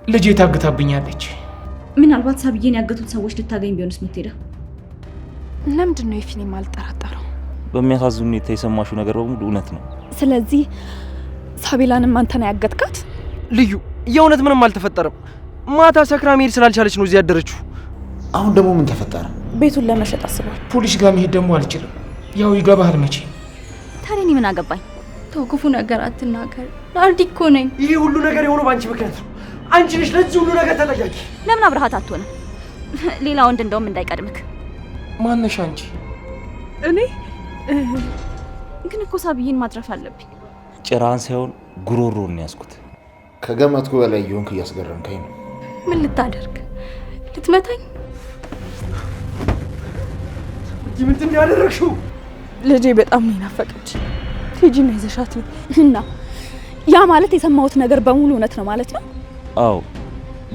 ልጄ ታግታብኛለች። ምናልባት ሳብዬን ያገቱት ሰዎች ልታገኝ ቢሆንስ የምትሄደው? ለምንድን ነው የፊኔ ማልጠራጠረው? በሚያሳዝን ሁኔታ የሰማሽው ነገር በሙሉ እውነት ነው። ስለዚህ ሳቤላንም አንተ ነው ያገትካት? ልዩ የእውነት ምንም አልተፈጠረም። ማታ ሰክራ መሄድ ስላልቻለች ነው እዚህ ያደረችው። አሁን ደግሞ ምን ተፈጠረ? ቤቱን ለመሸጥ አስቧል። ፖሊስ ጋር መሄድ ደግሞ አልችልም። ያው ይገባሃል መቼ። ታዲያ እኔ ምን አገባኝ? ተው ክፉ ነገር አትናገር። ናርዲ እኮ ነኝ። ይሄ ሁሉ ነገር የሆነው በአንቺ ምክንያት ነው። አንቺ ነሽ ለዚህ ሁሉ ነገር ተጠያቂ። ለምን አብረሃት አትሆንም? ሌላ ወንድ እንደውም እንዳይቀድምክ። ማነሽ አንቺ? እኔ ግን እኮ ሳብዬን ማትረፍ አለብኝ። ጭራን ሳይሆን ጉሮሮን ያዝኩት። ከገመትኩ በላይ የሆንክ እያስገረምከኝ ነው። ምን ልታደርግ? ልትመታኝ? ምንድን ነው ያደረግሽው? ልጄ በጣም ነው ናፈቀች። ሂጂና ይዘሻት ነው። እና ያ ማለት የሰማሁት ነገር በሙሉ እውነት ነው ማለት ነው? አዎ፣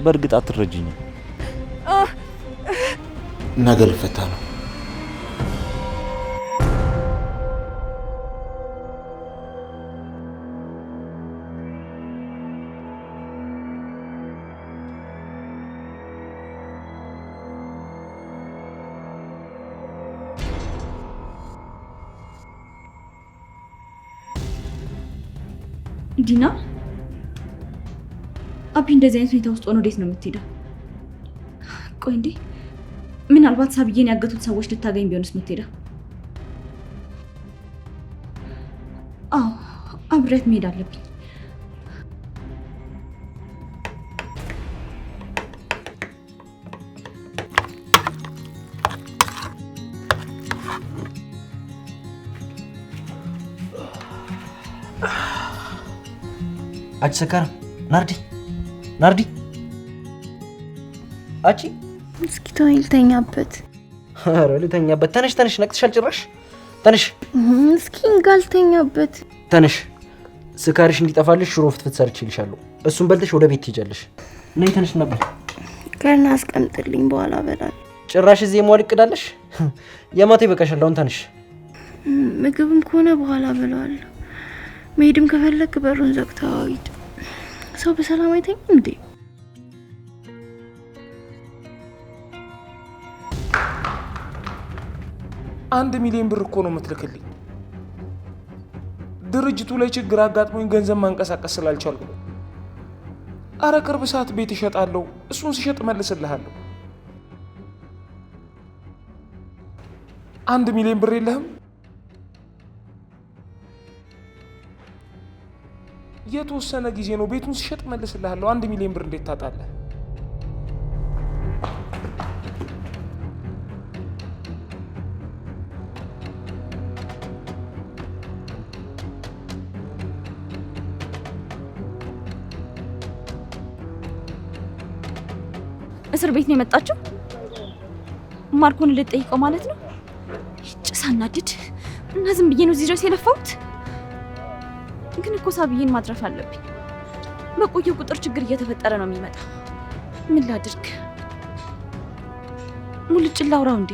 በእርግጥ አትረጅኝም። ነገ ልፈታ ነው። ዲና፣ አቢ እንደዚህ አይነት ሁኔታ ውስጥ ሆኖ ወዴት ነው የምትሄደው? ቆይ እንዴ፣ ምናልባት ሳብዬን ያገቱት ሰዎች ልታገኝ ቢሆንስ የምትሄደው? አዎ፣ አብሬያት መሄድ አለብኝ። አጭ ሰካራም ናርዲ፣ ናርዲ አጪ እስኪ ተወኝ ልተኛበት። ኧረ ልተኛበት። ተነሽ ተነሽ፣ ነቅተሻል ጭራሽ። ተነሽ እስኪ እንጋልተኛበት። ተነሽ። ስካርሽ እንዲጠፋልሽ ሽሮ ፍትፍት ሰርቼልሻለሁ። እሱን በልተሽ ወደ ቤት ትሄጃለሽ። ነይ ተነሽ ነበር። ከና አስቀምጥልኝ በኋላ እበላለሁ። ጭራሽ እዚህ የመዋል እቅዳለሽ? የማታ ይበቃሻል። አሁን ተነሽ። ምግብም ከሆነ በኋላ እበላለሁ። መሄድም ከፈለክ በሩን ዘግተው ሂድ። ሰው በሰላም አይተኝም እንዴ? አንድ ሚሊዮን ብር እኮ ነው የምትልክልኝ። ድርጅቱ ላይ ችግር አጋጥሞኝ ገንዘብ ማንቀሳቀስ ስላልቻልኩ። አረ ቅርብ ሰዓት ቤት እሸጣለሁ። እሱን ስሸጥ መልስልሃለሁ። 1 ሚሊዮን ብር የለህም? የተወሰነ ጊዜ ነው። ቤቱን ስሸጥ መልስልሃለሁ። 1 ሚሊዮን ብር እንዴት ታጣለህ? እስር ቤት ነው የመጣችው? ማርኮን ልጠይቀው ማለት ነው? ጭሳናድድ እና ዝም ብዬ ነው እዚህ ድረስ የለፋሁት። ግን እኮ ሳብዬን ማትረፍ አለብኝ። በቆየው ቁጥር ችግር እየተፈጠረ ነው የሚመጣው። ምን ላድርግ? ሙልጭ ላውራው እንዴ?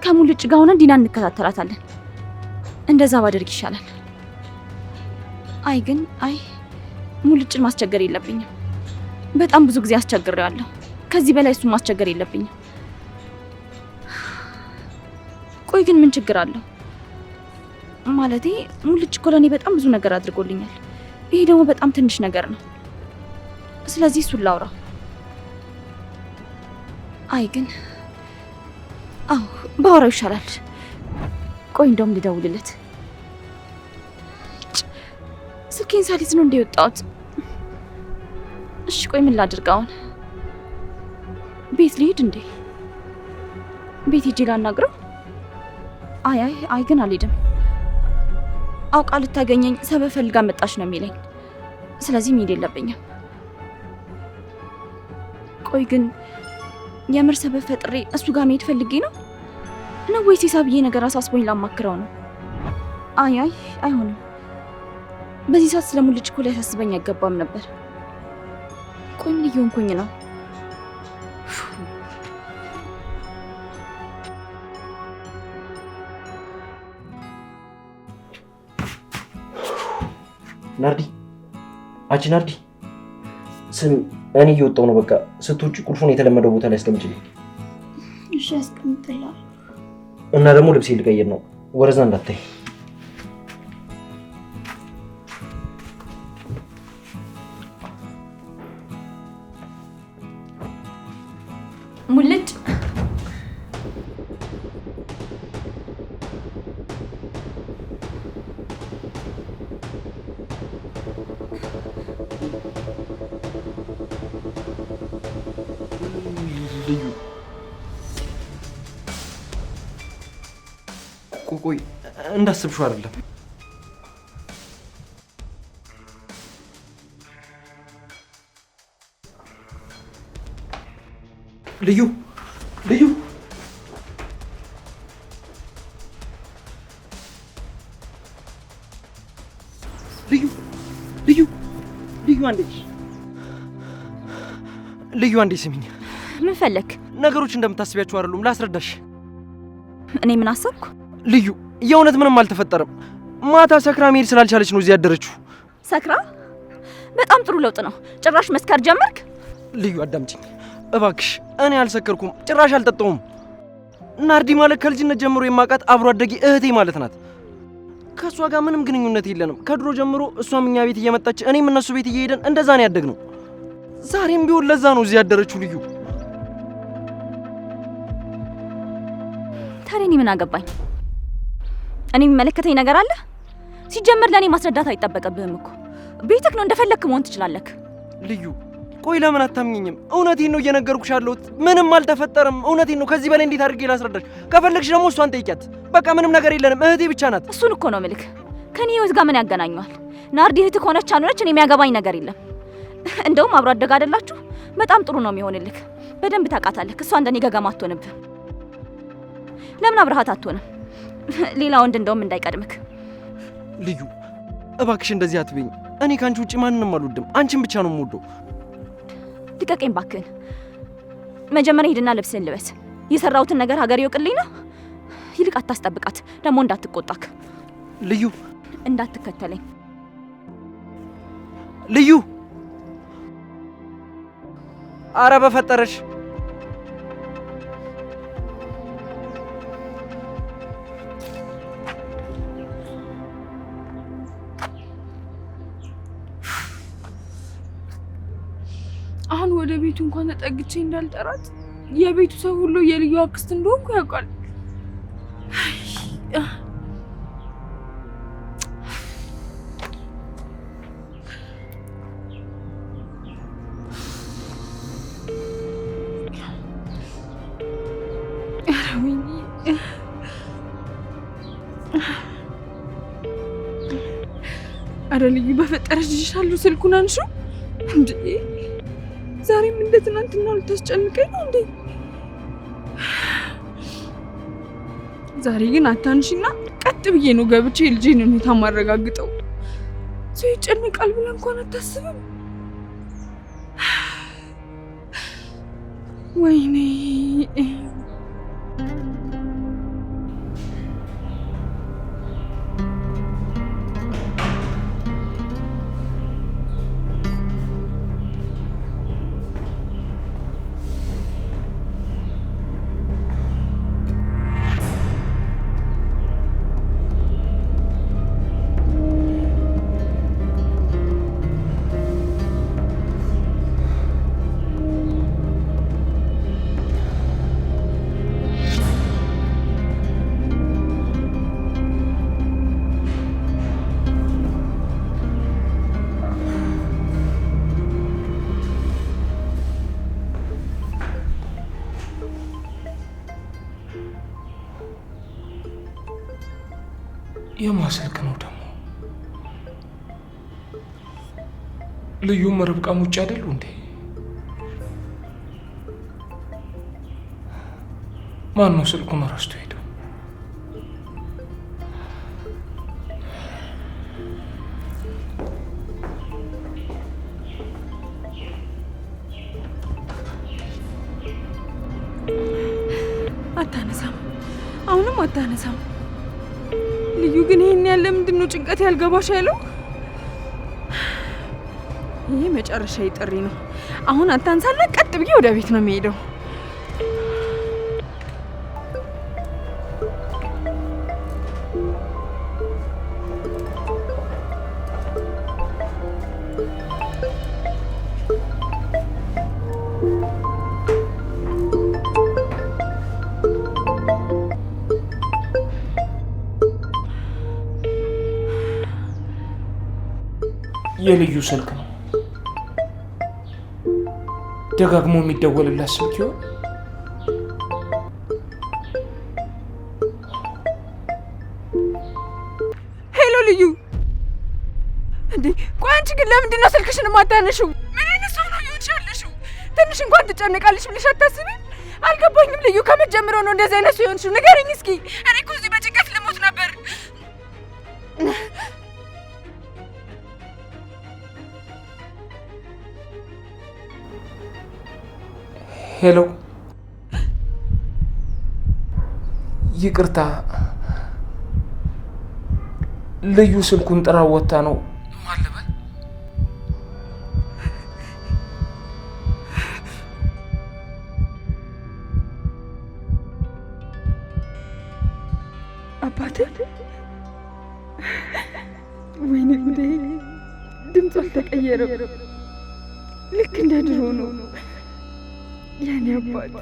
ከሙልጭ ጋር ሆነን ዲና እንከታተላታለን። እንደዛ ባደርግ ይሻላል። አይ ሙልጭን ማስቸገር የለብኝም። በጣም ብዙ ጊዜ አስቸግሬዋለሁ። ከዚህ በላይ እሱን ማስቸገር የለብኝም። ቆይ ግን ምን ችግር አለው? ማለቴ ሙልጭ እኮ ለእኔ በጣም ብዙ ነገር አድርጎልኛል። ይሄ ደግሞ በጣም ትንሽ ነገር ነው። ስለዚህ እሱን ላውራው። ግን ባወራው ይሻላል። ቆይ እንደውም ልደውልለት። ስልኬን ሳሊዝ ነው እንደወጣሁት። እሺ ቆይ ምን ላድርግ አሁን? ቤት ልሂድ እንዴ? ቤት ሂጅ ላናግረው? አይ ግን አልሄድም። አውቃ ልታገኘኝ ሰበብ ፈልጋ መጣች ነው የሚለኝ። ስለዚህ መሄድ የለብኝም። ቆይ ግን የምር ሰበብ ፈጥሬ እሱ ጋር መሄድ ፈልጌ ነው ወይስ ሳብዬ ነገር አሳስቦኝ ላማክረው ነው? አይሆንም። በዚህ ሰዓት ስለሙልጭ እኮ ሊያሳስበኝ አይገባም ነበር። ቆይ ምን እየሆንኩኝ ነው? ናርዲ፣ ናርዲ ስሚ እኔ እየወጣሁ ነው። በቃ ስትውጪ ቁልፉን የተለመደው ቦታ ላይ አስቀምጪልኝ። እሺ አስቀምጥልሃለሁ። እና ደግሞ ልብሴ ልቀይር ነው። ወረዛ እንዳታይ። ሙልጭ ቆይ እንዳስብሽው አይደለም። ልዩ ልዩ ልዩ ልዩ ልዩ አንዴ ልዩ አንዴ ስሚኝ። ምን ፈለክ? ነገሮች እንደምታስቢያቸው አይደሉም። ላስረዳሽ። እኔ ምን አሰብኩ? ልዩ የእውነት ምንም አልተፈጠረም። ማታ ሰክራ መሄድ ስላልቻለች ነው እዚህ ያደረችው። ሰክራ? በጣም ጥሩ ለውጥ ነው። ጭራሽ መስከር ጀመርክ? ልዩ አዳምጪኝ እባክሽ። እኔ አልሰከርኩም፣ ጭራሽ አልጠጣውም። ናርዲ ማለት ከልጅነት ጀምሮ የማውቃት አብሮ አደጌ እህቴ ማለት ናት። ከእሷ ጋር ምንም ግንኙነት የለንም። ከድሮ ጀምሮ እሷም እኛ ቤት እየመጣች እኔም እነሱ ቤት እየሄደን እንደዛ ነው ያደግነው። ዛሬም ቢሆን ለዛ ነው እዚህ ያደረችው። ልዩ ታዲያ እኔ ምን አገባኝ? እኔ የሚመለከተኝ ነገር አለ? ሲጀመር ለእኔ ማስረዳት አይጠበቅብህም እኮ። ቤትክ ነው፣ እንደፈለክ መሆን ትችላለክ። ልዩ ቆይ ለምን አታምኚኝም? እውነቴን ነው እየነገርኩሽ ያለሁት። ምንም አልተፈጠረም። እውነቴን ነው። ከዚህ በላይ እንዴት አድርጌ ላስረዳሽ? ከፈለግሽ ደግሞ እሷን ጠይቂያት። በቃ ምንም ነገር የለንም። እህቴ ብቻ ናት። እሱን እኮ ነው ምልክ። ከኔ ህይወት ጋር ምን ያገናኘዋል? ናርዲ እህትህ ሆነች አልሆነች እኔ የሚያገባኝ ነገር የለም። እንደውም አብሮ አደግ አይደላችሁ? በጣም ጥሩ ነው የሚሆንልክ። በደንብ ታውቃታለህ። እሷ እንደኔ ገገማ አትሆንብህ። ለምን አብረሃት አትሆንም? ሌላ ወንድ እንደውም እንዳይቀድምክ። ልዩ እባክሽ እንደዚህ አትበይኝ። እኔ ካንቺ ውጪ ማንንም አልወድም። አንቺን ብቻ ነው የምወደው። ልቀቀኝ ባክህን። መጀመሪያ ሂድና ልብስህን ልበስ። የሰራሁትን ነገር ሀገር ይወቅልኝ ነው። ይልቅ አታስጠብቃት፣ ደግሞ እንዳትቆጣክ። ልዩ እንዳትከተለኝ። ልዩ አረ በፈጠረሽ አሁን ወደ ቤቱ እንኳን ተጠግቼ እንዳልጠራት የቤቱ ሰው ሁሉ የልዩ አክስት እንደሆንኩ ያውቃል። አረ ልዩ በፈጠረሽ ይሻሉ። ስልኩን አንሹ እንዴ! ዛሬም እንደ ትናንትና ልታስጨንቀኝ ነው እንዴ? ዛሬ ግን አታንሺና ቀጥ ብዬ ነው ገብቼ ልጄን ሁኔታ ማረጋግጠው። ሰው ይጨንቃል ብላ እንኳን አታስብም። ወይኔ የማስልክ ነው ደግሞ? ልዩም ርብቃም ውጭ አይደሉ እንዴ? ማን ነው ስልኩን ረስቶ ሄደው? አታነሳም፣ አሁንም አታነሳም። ልዩ ግን ይሄን ያለ ምንድነው ጭንቀት ያልገባሽ ያለው? ይሄ መጨረሻዊ ጥሪ ነው። አሁን አንተ አንሳና ቀጥ ብዬ ወደ ቤት ነው የሚሄደው። የልዩ ስልክ ነው። ደጋግሞ የሚደወልላት ስልክ ይሆን? ሄሎ ልዩ። እንዴ ቆይ አንቺ ግን ለምንድን ነው ስልክሽን የማታነሺው? ምን አይነት ሰው ነው ይሆንሽ ያለሽው? ትንሽ እንኳን ትጨነቃለሽ ብለሽ አታስቢም? አልገባኝም ልዩ። ከመጀመሪያው ነው እንደዚህ አይነት ሰው ይሆንሽው? ንገረኝ እስኪ። እኔ እኮ እዚህ በጭንቀት ልሞት ነበር። ሄሎ፣ ይቅርታ ልዩ ስልኩን ጥራ ወጣ ነው ማለበል። አባቴ ወይኔ ጉዴ! ድምፁ አልተቀየረም። ልክ እንደ ድሮ ነው። የኔ አባት፣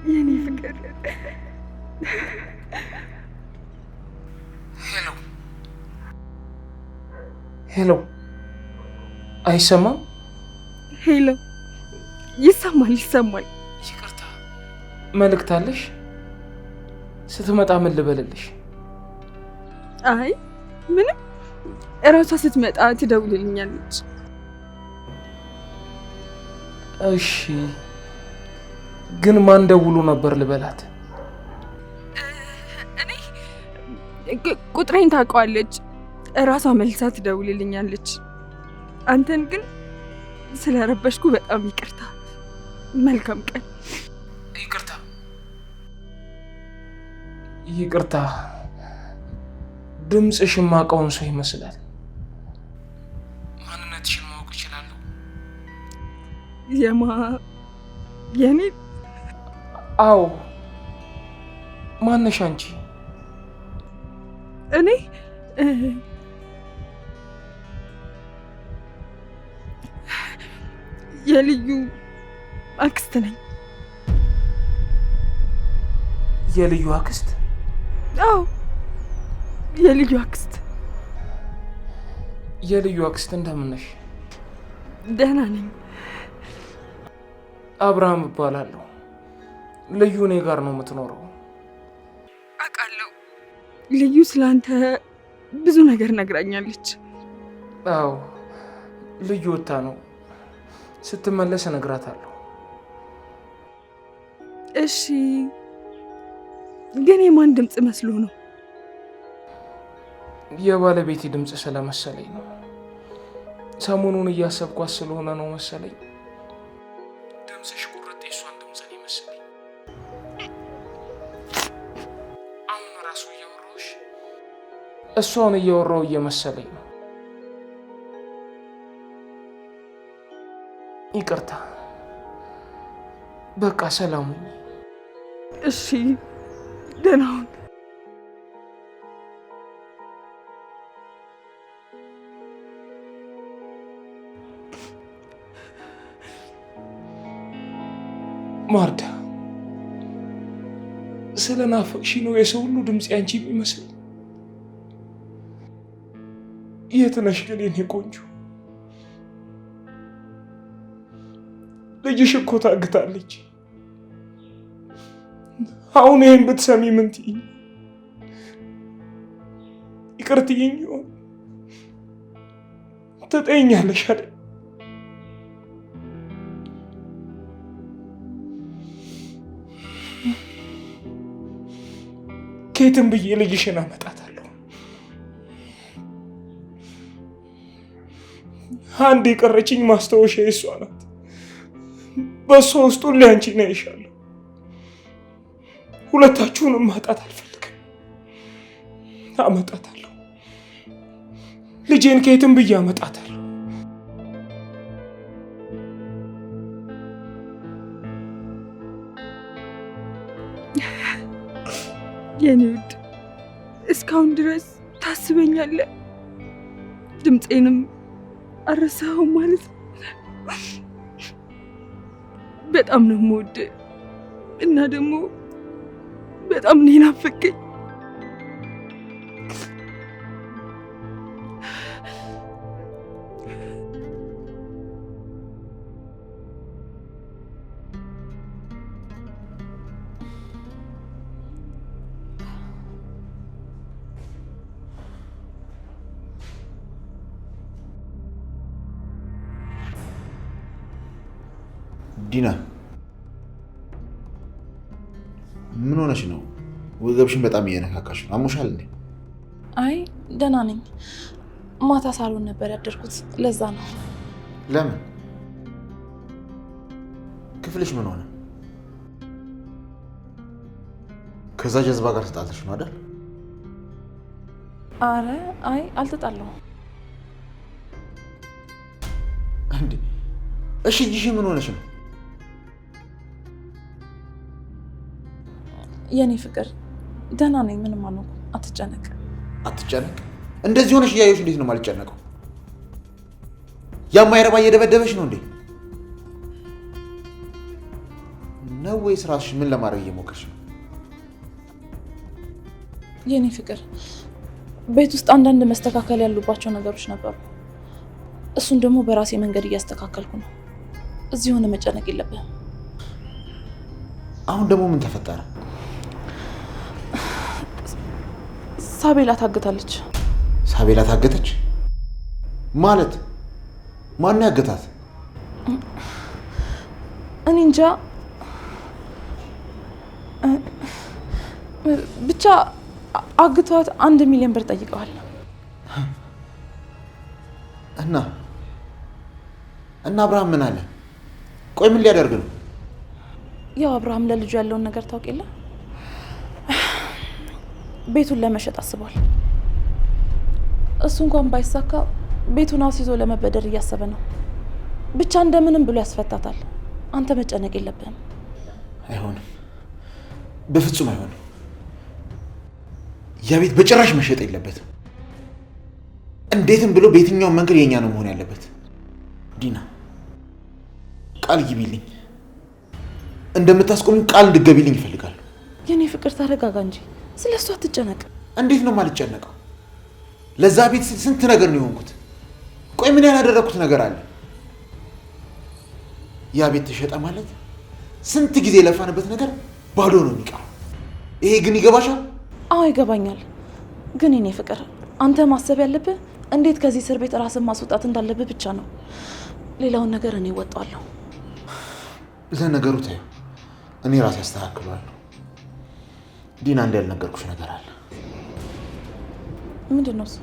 የኔ ፍቅር። ሄሎ ሄሎ፣ አይሰማም? ሄሎ፣ ይሰማል ይሰማል። ይቅርታ፣ መልእክት አለሽ? ስትመጣ ምን ልበልልሽ? አይ ምንም፣ እራሷ ስትመጣ ትደውልልኛለች። እሺ፣ ግን ማን ደውሎ ነበር ልበላት? እኔ ቁጥሬን ታውቀዋለች፣ እራሷ መልሳ ትደውልልኛለች። አንተን ግን ስለረበሽኩ በጣም ይቅርታ። መልካም ቀን። ይቅርታ ይቅርታ፣ ድምፅሽን ማውቀውን ሰው ይመስላል። ማንነትሽን ማወቅ እችላለሁ? የኔ? አዎ። ማነሽ አንቺ? እኔ የልዩ አክስት ነኝ። የልዩ አክስት? አዎ የልዩ አክስት። የልዩ አክስት እንደምን ነሽ? ደህና ነኝ። አብርሃም እባላለሁ። ልዩ እኔ ጋር ነው የምትኖረው። አውቃለሁ። ልዩ ስላንተ ብዙ ነገር ነግራኛለች። አዎ ልዩ ወታ ነው፣ ስትመለስ እነግራታለሁ። እሺ፣ ግን የማን ድምፅ መስሎ ነው? የባለቤቴ ድምፅ ስለመሰለኝ ነው። ሰሞኑን እያሰብኳት ስለሆነ ነው መሰለኝ። ድምፅሽ ቁርጥ የሷን ድምፅ ነው መሰለኝ። አሁን ራሱ እያወራሁሽ እሷን እያወራሁ እየመሰለኝ ነው። ይቅርታ፣ በቃ ሰላሙ። እሺ፣ ደህና ሁን። ማርታ፣ ስለናፈቅሽ ነው የሰው ሁሉ ድምፅ ያንቺ የሚመስል። የት ነሽ ግን የኔ ቆንጆ? ልጅሽ እኮ ታግታለች። አሁን ይሄን ብትሰሚ ምን ትይኝ? ይቅር ትይኝ ይሆን? ትጠይኛለሽ አይደል? ከየትም ብዬ ልጅሽን አመጣታለሁ። አንድ የቀረችኝ ማስታወሻ የሷ ናት። በሷ ውስጥ ሁሌ አንቺን አይሻለሁ። ሁለታችሁንም ማጣት አልፈልግም። አመጣታለሁ። ልጄን ከየትም ብዬ አመጣታለሁ። የኔ ውድ እስካሁን ድረስ ታስበኛለህ። ድምፄንም አረሳኸው ማለት ነው። በጣም ነው የምወድህ እና ደግሞ በጣም ነው የናፈቀኝ። ዲና ምን ሆነሽ ነው? ወገብሽን በጣም እየነካካሽ ነው። አሞሻል እንዴ? አይ ደህና ነኝ። ማታ ሳሎን ነበር ያደርኩት፣ ለዛ ነው። ለምን? ክፍልሽ ምን ሆነ? ከዛ ጀዝባ ጋር ተጣልተሽ ነው አይደል? አረ አይ አልተጣላሁም። እንዴ እሺ፣ እጅሽ ምን ሆነሽ ነው? የኔ ፍቅር ደህና ነኝ፣ ምንም አልሆንኩም፣ አትጨነቅ። አትጨነቅ? እንደዚህ ሆነሽ እያየሁሽ እንዴት ነው የማልጨነቀው? ያማይረባ እየደበደበሽ ነው እንዴ? ነው ወይስ ራስሽ ምን ለማድረግ እየሞከርሽ ነው? የኔ ፍቅር ቤት ውስጥ አንዳንድ መስተካከል ያሉባቸው ነገሮች ነበሩ። እሱን ደግሞ በራሴ መንገድ እያስተካከልኩ ነው። እዚህ ሆነ መጨነቅ የለብህም። አሁን ደግሞ ምን ተፈጠረ? ሳቤላ ታግታለች። ሳቤላ ታገተች ማለት? ማን ያገታት? እኔ እንጃ፣ ብቻ አግቷት 1 ሚሊዮን ብር ጠይቀዋል። እና አብርሃም ምን አለ? ቆይ ምን ሊያደርግ ነው? ያው አብርሃም ለልጁ ያለውን ነገር ታውቅ የለ፣ ቤቱን ለመሸጥ አስቧል። እሱ እንኳን ባይሳካ ቤቱን አስይዞ ለመበደር እያሰበ ነው። ብቻ እንደምንም ብሎ ያስፈታታል። አንተ መጨነቅ የለብህም። አይሆንም፣ በፍጹም አይሆንም። ያ ቤት በጭራሽ መሸጥ የለበትም። እንዴትም ብሎ በየትኛውም መንገድ የኛ ነው መሆን ያለበት። ዲና ቃል ግቢልኝ፣ እንደምታስቆሚኝ ቃል እንድትገቢልኝ እፈልጋለሁ። የኔ ፍቅር ተረጋጋ እንጂ ስለ እሷ አትጨነቅ። እንዴት ነው የማልጨነቀው? ለዛ ቤት ስንት ነገር ነው የሆንኩት። ቆይ ምን ያላደረኩት ነገር አለ? ያ ቤት ተሸጠ ማለት ስንት ጊዜ የለፋንበት ነገር ባዶ ነው የሚቀረው። ይሄ ግን ይገባሻል? አዎ ይገባኛል። ግን የኔ ፍቅር አንተ ማሰብ ያለብህ እንዴት ከዚህ እስር ቤት ራስን ማስወጣት እንዳለብህ ብቻ ነው። ሌላውን ነገር እኔ እወጣለሁ። ለነገሩ ተይው፣ እኔ ራሴ አስተካክለዋለሁ። ዲና እንዳልነገርኩሽ ነገር አለ። ምንድን ነው እሱ?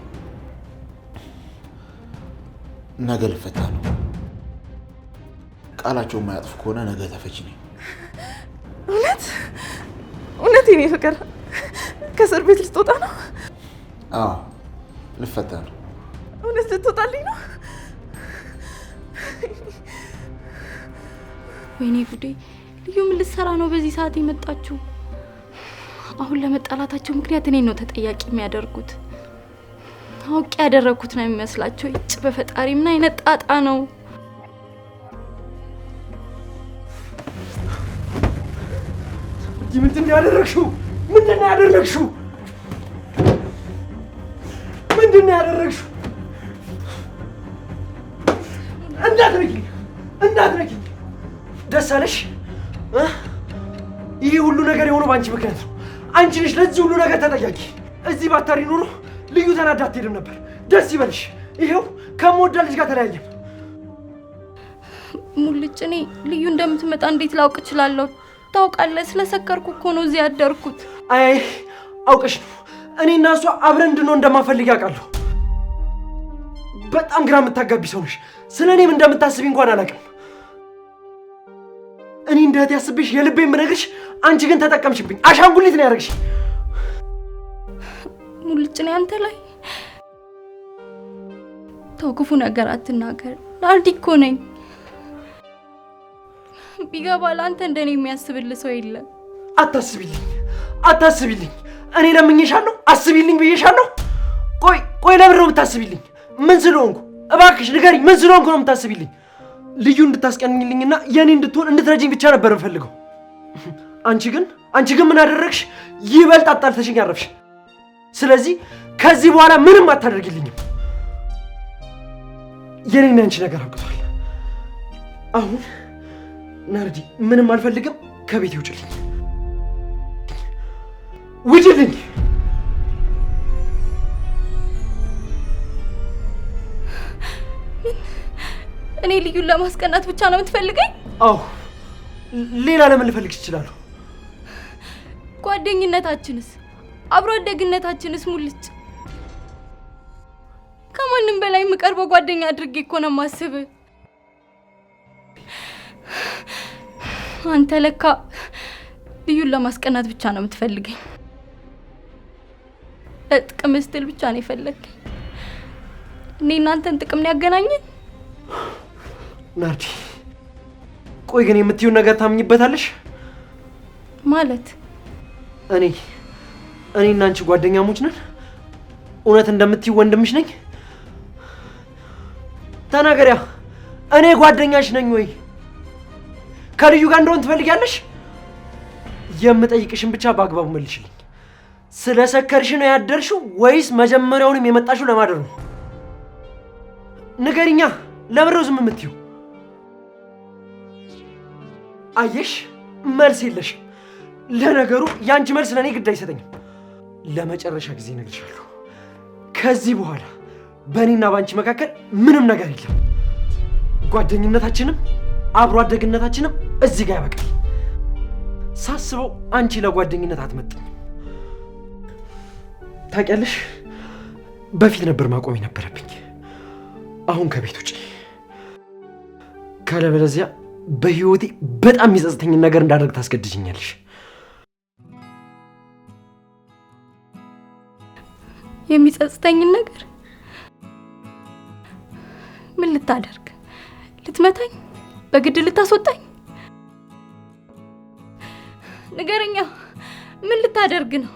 ነገ ልፈታ ነው። ቃላቸውን የማያጥፉ ከሆነ ነገ ተፈቺ ነኝ። እውነት የኔ ፍቅር ከእስር ቤት ልትወጣ ነው? አዎ ልፈታ ነው። እውነት ልትወጣልኝ ነው? ወይኔ ጉዴ! ልዩ ምን ልትሰራ ነው በዚህ ሰዓት የመጣችው? አሁን ለመጣላታቸው ምክንያት እኔን ነው ተጠያቂ የሚያደርጉት። አውቄ ያደረኩት ነው የሚመስላቸው። ይጭ በፈጣሪ ምን አይነት ጣጣ ነው? ምንድን ነው ያደረግሽው? ምንድን ነው ያደረግሽው? ምንድን ነው ያደረግሽው? እንዳትነኪኝ! ደስ አለሽ? ይህ ሁሉ ነገር የሆነው በአንቺ ምክንያት ነው። አንቺ ነሽ ለዚህ ሁሉ ነገር ተጠያቂ። እዚህ ባታሪ ኖሮ ልዩ ተናዳ አትሄድም ነበር። ደስ ይበልሽ። ይኸው ከምወዳ ልጅ ጋር ተለያየን። ሙልጭ፣ እኔ ልዩ እንደምትመጣ እንዴት ላውቅ እችላለሁ? ታውቃለህ፣ ስለሰከርኩ እኮ ነው እዚህ ያደርኩት። አይ አውቀሽ ነው። እኔ እና እሷ አብረን እንድንሆን እንደማፈልግ ያውቃለሁ። በጣም ግራ የምታጋቢ ሰው ነሽ። ስለ እኔም እንደምታስቢ እንኳን አላውቅም። እኔ እንደ እህቴ ያስብሽ የልቤን ብነግርሽ፣ አንቺ ግን ተጠቀምሽብኝ። አሻንጉሊት ነው ያደረግሽ። ሙልጭ፣ እኔ አንተ ላይ ተው፣ ክፉ ነገር አትናገር። ናርዲ እኮ ነኝ። ቢገባ ለአንተ እንደኔ የሚያስብልህ ሰው የለም። አታስቢልኝ። እኔ ለምኜሻለሁ፣ አስቢልኝ ብዬሻለሁ። ቆይ ለምን ነው የምታስቢልኝ? ምን ስለሆንኩ? እባክሽ ንገሪኝ፣ ምን ስለሆንኩ ነው የምታስቢልኝ? ልዩ እንድታስቀኝልኝና የኔ እንድትሆን እንድትረጂኝ ብቻ ነበር የምፈልገው። አንቺ ግን ምን አደረግሽ? ይበልጥ አጣልተሽኝ አረፍሽ። ስለዚህ ከዚህ በኋላ ምንም አታደርጊልኝም። የኔና አንቺ ነገር አብቅቷል። አሁን ናርዲ ምንም አልፈልግም። ከቤት ውጭልኝ፣ ውጭልኝ። እኔ ልዩን ለማስቀናት ብቻ ነው የምትፈልገኝ? አዎ፣ ሌላ ለምን ልፈልግ እችላለሁ? ጓደኝነታችንስ አብሮ አደግነታችንስ ሙልጭ። ከማንም በላይ የምቀርበው ጓደኛ አድርጌ እኮ ነው የማስብ። አንተ ለካ ልዩን ለማስቀናት ብቻ ነው የምትፈልገኝ። ለጥቅም ስትል ብቻ ነው የፈለግኝ። እኔ እናንተን ጥቅም ነው ያገናኘን? ናርዲ፣ ቆይ ግን የምትይውን ነገር ታምኝበታለሽ? ማለት እኔና አንቺ ጓደኛሞች ነን? እውነት እንደምትይው ወንድምሽ ነኝ? ተናገሪያ። እኔ ጓደኛሽ ነኝ ወይ? ከልዩ ጋር እንደሆን ትፈልጊያለሽ? የምጠይቅሽን ብቻ በአግባቡ መልሽልኝ። ስለ ሰከርሽ ነው ያደርሽው ወይስ መጀመሪያውንም የመጣሽው ለማደር ነው? ንገሪኛ። ለምን ነው ዝም የምትይው? አየሽ፣ መልስ የለሽም። ለነገሩ ያንቺ መልስ ለእኔ ግድ አይሰጠኝም። ለመጨረሻ ጊዜ እነግርሻለሁ፣ ከዚህ በኋላ በእኔና ባንቺ መካከል ምንም ነገር የለም። ጓደኝነታችንም አብሮ አደግነታችንም እዚህ ጋር ያበቃል። ሳስበው አንቺ ለጓደኝነት አትመጥኝም። ታውቂያለሽ፣ በፊት ነበር ማቆም የነበረብኝ። አሁን ከቤት ውጪ፣ ካለበለዚያ በህይወቴ በጣም የሚጸጽተኝን ነገር እንዳደርግ ታስገድጅኛለሽ። የሚጸጽተኝን ነገር? ምን ልታደርግ? ልትመታኝ? በግድ ልታስወጣኝ? ንገረኛ፣ ምን ልታደርግ ነው?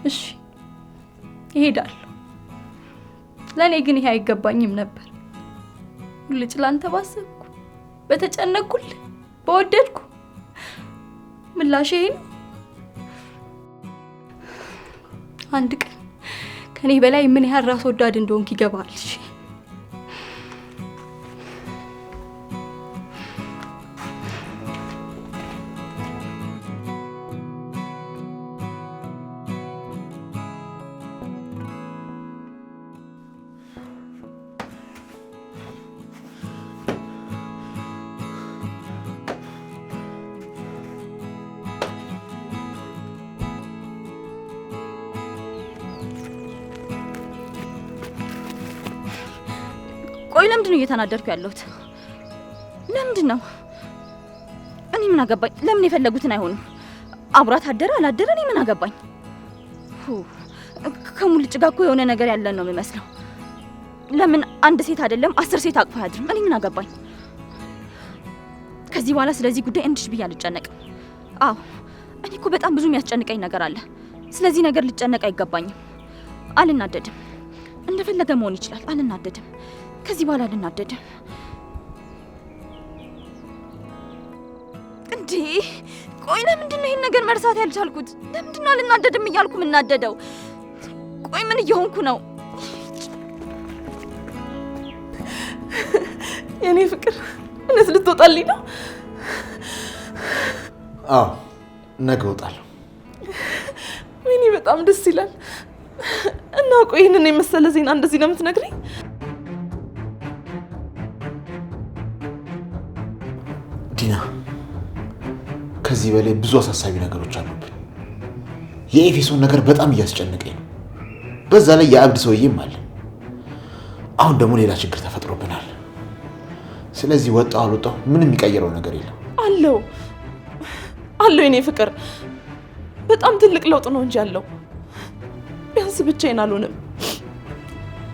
እሺ እሄዳለሁ። ለእኔ ግን ይሄ አይገባኝም ነበር። ሁልጭ ላንተ ባሰብኩ፣ በተጨነቅኩልህ፣ በወደድኩ ምላሽ ይሄ ነው። አንድ ቀን ከኔ በላይ ምን ያህል ራስ ወዳድ እንደሆንክ ይገባል። እሺ ቆይ ለምንድን ነው እየተናደድኩ ያለሁት? ለምንድን ነው? እኔ ምን አገባኝ? ለምን የፈለጉትን አይሆንም? አብሯት አደረ አላደረ እኔ ምን አገባኝ? ከሙልጭ ጋር እኮ የሆነ ነገር ያለን ነው የሚመስለው። ለምን አንድ ሴት አይደለም 10 ሴት አቅፎ አያድርም? እኔ ምን አገባኝ? ከዚህ በኋላ ስለዚህ ጉዳይ እንድሽ ብዬ አልጨነቅም። አዎ እኔ እኮ በጣም ብዙ የሚያስጨንቀኝ ነገር አለ። ስለዚህ ነገር ልጨነቅ አይገባኝም። አልናደድም። እንደፈለገ መሆን ይችላል። አልናደድም። ከዚህ በኋላ አልናደድም። እንዴ ቆይ ለምንድን ነው ይሄን ነገር መርሳት ያልቻልኩት? ለምንድን ነው አልናደድም እያልኩ የምናደደው? ቆይ ምን እየሆንኩ ነው? የኔ ፍቅር እነስ ልትወጣልኝ ነው? አዎ ነገ እወጣለሁ። ወይኔ በጣም ደስ ይላል። እና ቆይ ይህንን የመሰለ ዜና እንደዚህ ነው የምትነግሪኝ? ዲና፣ ከዚህ በላይ ብዙ አሳሳቢ ነገሮች አሉብን። የኤፌሶን ነገር በጣም እያስጨነቀኝ ነው። በዛ ላይ የአብድ ሰውዬም አለ። አሁን ደግሞ ሌላ ችግር ተፈጥሮብናል። ስለዚህ ወጣው አልወጣው ምንም የሚቀየረው ነገር የለም። አለው የኔ ፍቅር፣ በጣም ትልቅ ለውጥ ነው እንጂ ያለው። ቢያንስ ብቻዬን አልሆንም።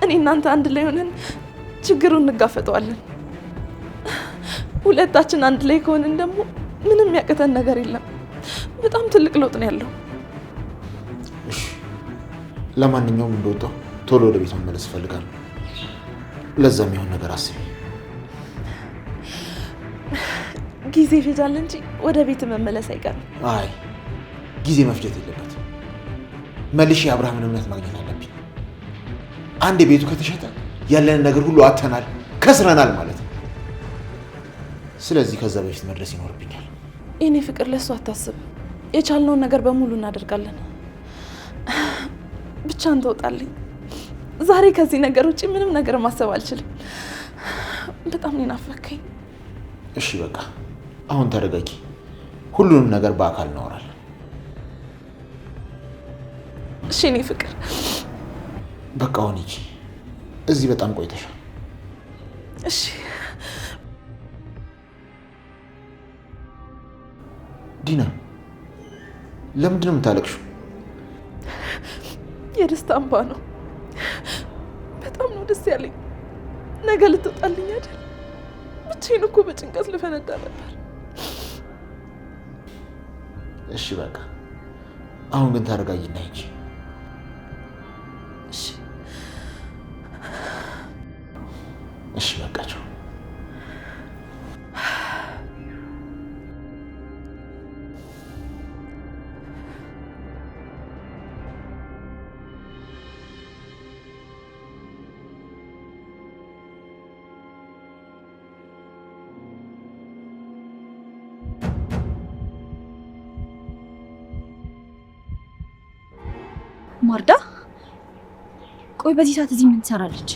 እኔ እናንተ አንድ ላይ ሆነን ችግሩን እንጋፈጠዋለን። ሁለታችን አንድ ላይ ከሆንን ደግሞ ምንም ያቀተን ነገር የለም። በጣም ትልቅ ለውጥ ነው ያለው። እሺ፣ ለማንኛውም እንደወጣው ቶሎ ወደ ቤት መመለስ እፈልጋለሁ። ለዛ የሚሆን ነገር አስቢ። ጊዜ ይፈጃል እንጂ ወደ ቤት መመለስ አይቀርም። አይ ጊዜ መፍጀት የለበትም። መልሼ የአብርሃምን እምነት ማግኘት አለብኝ። አንድ ቤቱ ከተሸጠ ያለንን ነገር ሁሉ አጥተናል፣ ከስረናል ማለት ነው። ስለዚህ ከዛ በፊት መድረስ ይኖርብኛል። የኔ ፍቅር፣ ለሱ አታስብ። የቻልነውን ነገር በሙሉ እናደርጋለን። ብቻ እንተውጣልኝ። ዛሬ ከዚህ ነገር ውጭ ምንም ነገር ማሰብ አልችልም። በጣም ነው ናፈከኝ። እሺ በቃ አሁን ተረጋጊ። ሁሉንም ነገር በአካል እናወራለን። እሺ የኔ ፍቅር። በቃ አሁን ሂጂ። እዚህ በጣም ቆይተሻል። እሺ ዲና፣ ለምንድን ነው የምታለቅሽው? የደስታ እንባ ነው። በጣም ነው ደስ ያለኝ። ነገ ልትወጣልኝ አይደል? ብቻዬን እኮ በጭንቀት ልፈነዳ ነበር። እሺ በቃ አሁን ግን ተረጋጊና ሂጂ። እሺ እሺ በቃቸው። ማርዳ፣ ቆይ በዚህ ሰዓት እዚህ ምን ትሰራለች?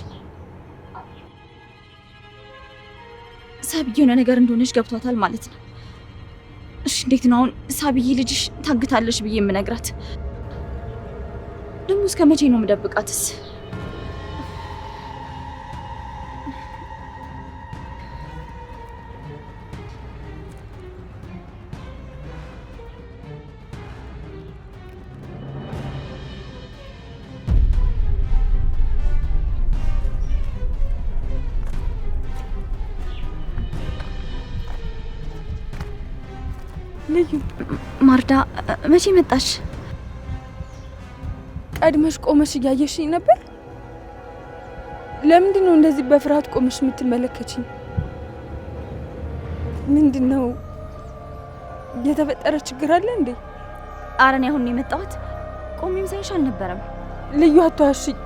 ሳብዬ የሆነ ነገር እንደሆነች ገብቷታል ማለት ነው። እሺ እንዴት ነው አሁን ሳብዬ ልጅሽ ታግታለች ብዬ የምነግራት? ደግሞ እስከ መቼ ነው የምደብቃትስ? ልዩ፣ ማርዳ መቼ መጣሽ? ቀድመሽ ቆመሽ እያየሽኝ ነበር። ለምንድን ነው እንደዚህ በፍርሃት ቆመሽ የምትመለከችኝ? ምንድን ነው የተፈጠረ ችግር አለ እንዴ? ኧረ እኔ አሁን ነው የመጣሁት። ቆሜም ሳይሽ አልነበረም። ልዩ አትዋሽኝ።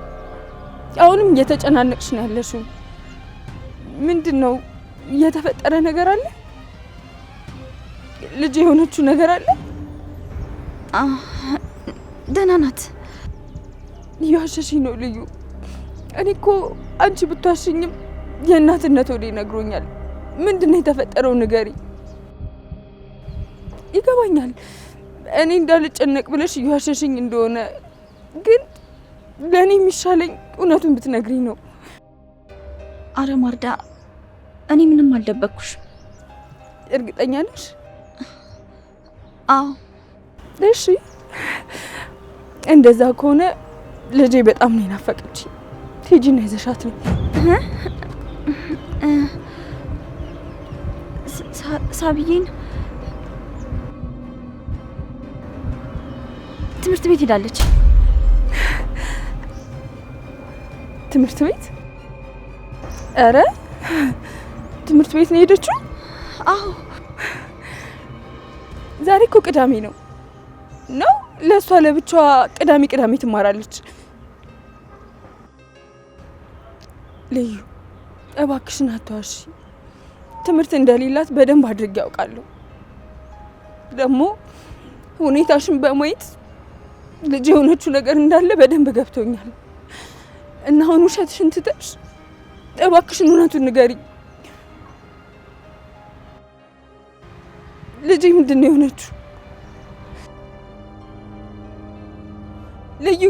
አሁንም እየተጨናነቅሽ ነው ያለሽው። ምንድን ነው የተፈጠረ ነገር አለ? ልጅ የሆነችው ነገር አለ? ደህና ናት። እየዋሸሽኝ ነው ልዩ። እኔ እኮ አንቺ ብትዋሽኝም የእናትነት ወዴ ነግሮኛል። ምንድን ነው የተፈጠረው ንገሪ። ይገባኛል እኔ እንዳልጨነቅ ብለሽ እየዋሸሽኝ እንደሆነ፣ ግን ለእኔ የሚሻለኝ እውነቱን ብትነግሪኝ ነው። አረ ማርዳ፣ እኔ ምንም አልደበቅኩሽ። እርግጠኛ ነሽ? አዎ። እሺ እንደዛ ከሆነ ልጄ በጣም ነው የናፈቀች። ሂጂና ይዘሻት ነው። ሳብዬን ትምህርት ቤት ሄዳለች። ትምህርት ቤት? ኧረ ትምህርት ቤት ነው የሄደችው? አዎ። ዛሬ እኮ ቅዳሜ ነው። ለእሷ ለብቻዋ ቅዳሜ ትማራለች። ልዩ እባክሽን አትዋሺ። ትምህርት እንደሌላት በደንብ አድርጌ ያውቃለሁ። ደግሞ ሁኔታሽን በማየት ልጅ የሆነችው ነገር እንዳለ በደንብ ገብቶኛል። እና አሁን ውሸትሽን ትተሽ እባክሽን እውነቱን ንገሪኝ። ልጄ ምንድን ነው የሆነችው? ልዩ፣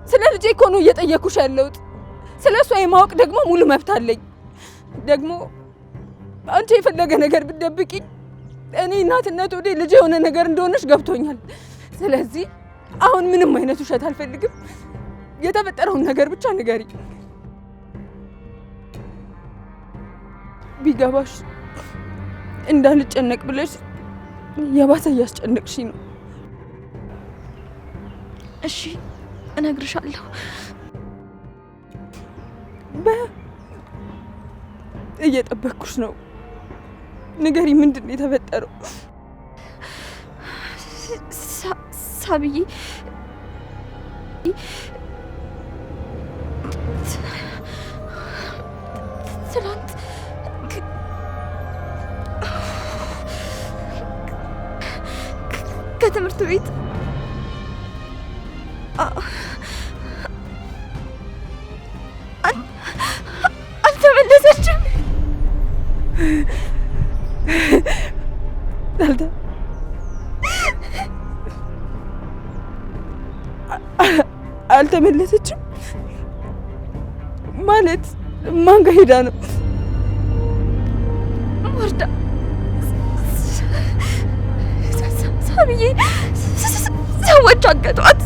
ስለ ልጄ እኮ ነው እየጠየኩሽ ያለሁት። ስለ እሷ የማወቅ ደግሞ ሙሉ መብት አለኝ። ደግሞ አንቺ የፈለገ ነገር ብትደብቂኝ እኔ እናትነት ወዴ ልጄ የሆነ ነገር እንደሆነች ገብቶኛል። ስለዚህ አሁን ምንም አይነት ውሸት አልፈልግም። የተፈጠረውን ነገር ብቻ ንገሪ። ቢገባሽ እንዳልጨነቅ ብለሽ የባሰ እያስጨነቅሽኝ ነው። እሺ እነግርሻለሁ። እየጠበቅኩሽ ነው። ንገሪ፣ ምንድን ነው የተፈጠረው? ሳብዬ ትናንት ከትምህርት ቤት አልተመለሰችም። አልተመለሰችም ማለት ማን ጋር ሄዳ ነው? ማርዳ ሳብዬ ሰዎች አገቷት።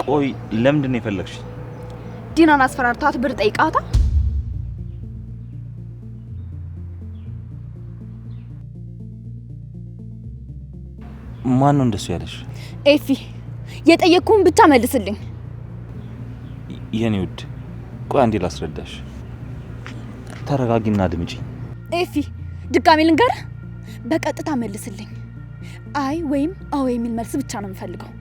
ቆይ ለምንድን ነው የፈለግሽ? ዲናን አስፈራርታት ብር ጠይቃታ። ማን ነው እንደሱ ያለሽ? ኤፊ፣ የጠየቅኩህን ብቻ መልስልኝ። የኔ ውድ ቆይ አንዴ ላስረዳሽ። ተረጋጊና አድምጪ። ኤፊ፣ ድጋሜ ልንገርህ፣ በቀጥታ መልስልኝ። አይ ወይም አዎ የሚል መልስ ብቻ ነው የምፈልገው።